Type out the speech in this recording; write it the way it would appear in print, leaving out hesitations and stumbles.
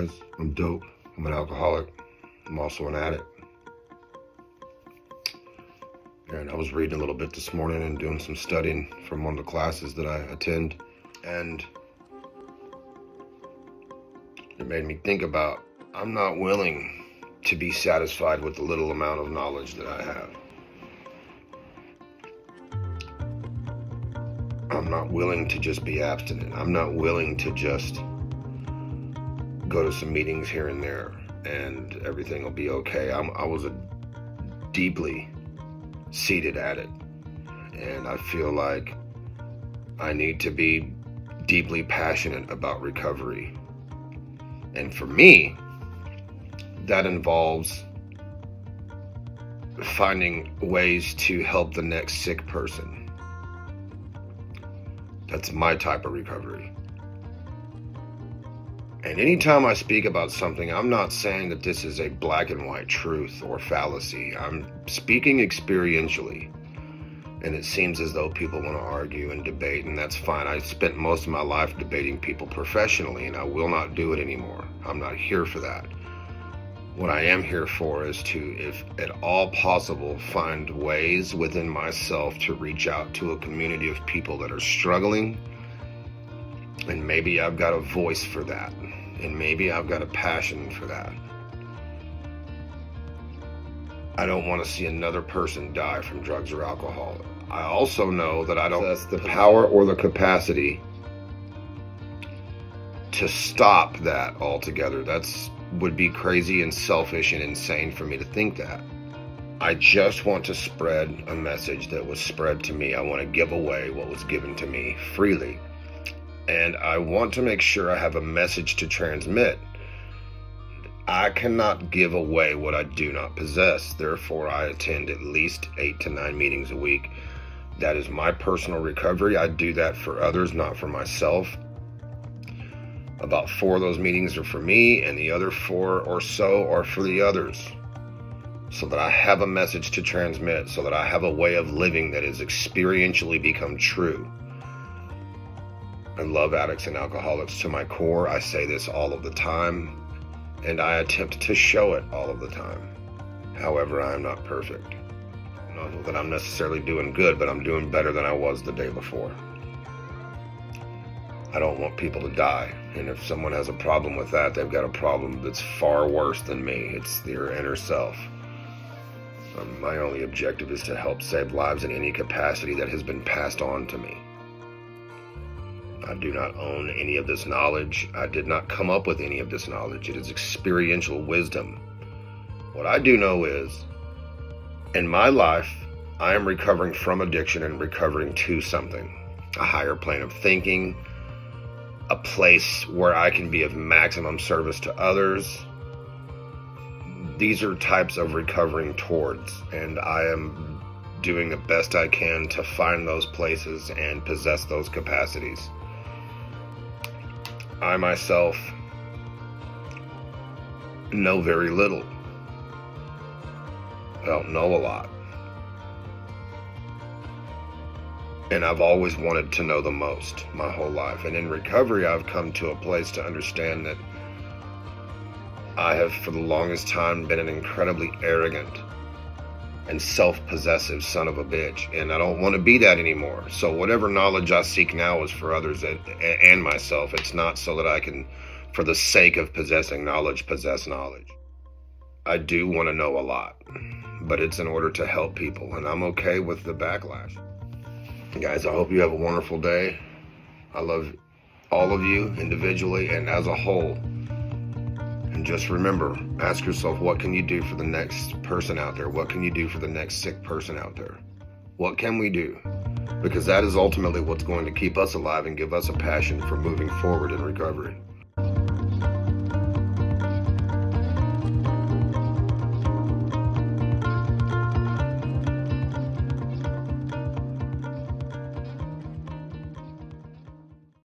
guys. I'm dope. I'm an alcoholic. I'm also an addict. And I was reading a little bit this morning and doing some studying from one of the classes that I attend. And it made me think about, I'm not willing to be satisfied with the little amount of knowledge that I have. I'm not willing to just be abstinent. I'm not willing to just go to some meetings here and there and everything will be okay. I was a deeply seated addict, and I feel like I need to be deeply passionate about recovery. And for me, that involves finding ways to help the next sick person. That's my type of recovery. And anytime I speak about something, I'm not saying that this is a black and white truth or fallacy. I'm speaking experientially. And it seems as though people want to argue and debate, and that's fine. I spent most of my life debating people professionally, and I will not do it anymore. I'm not here for that. What I am here for is to, if at all possible, find ways within myself to reach out to a community of people that are struggling. And maybe I've got a voice for that. And maybe I've got a passion for that. I don't want to see another person die from drugs or alcohol. I also know that I don't possess the power or the capacity to stop that altogether. That's would be crazy and selfish and insane for me to think that. I just want to spread a message that was spread to me. I want to give away what was given to me freely. And I want to make sure I have a message to transmit. I cannot give away what I do not possess. Therefore, I attend at least 8 to 9 meetings a week. That is my personal recovery. I do that for others, not for myself. About 4 of those meetings are for me, and the other 4 or so are for the others. So that I have a message to transmit, so that I have a way of living that has experientially become true. I love addicts and alcoholics to my core. I say this all of the time, and I attempt to show it all of the time. However, I am not perfect. Not that I'm necessarily doing good, but I'm doing better than I was the day before. I don't want people to die, and if someone has a problem with that, they've got a problem that's far worse than me. It's their inner self. My only objective is to help save lives in any capacity that has been passed on to me. I do not own any of this knowledge. I did not come up with any of this knowledge. It is experiential wisdom. What I do know is, in my life, I am recovering from addiction and recovering to something. A higher plane of thinking, a place where I can be of maximum service to others. These are types of recovering towards, and I am doing the best I can to find those places and possess those capacities. I myself know very little. I don't know a lot. And I've always wanted to know the most my whole life. And in recovery, I've come to a place to understand that I have for the longest time been an incredibly arrogant and self-possessive son of a bitch. And I don't want to be that anymore. So whatever knowledge I seek now is for others and myself. It's not so that I can, for the sake of possessing knowledge, possess knowledge. I do want to know a lot, but it's in order to help people. And I'm okay with the backlash. Guys, I hope you have a wonderful day. I love all of you individually and as a whole. And just remember, ask yourself, what can you do for the next person out there? What can you do for the next sick person out there? What can we do? Because that is ultimately what's going to keep us alive and give us a passion for moving forward in recovery.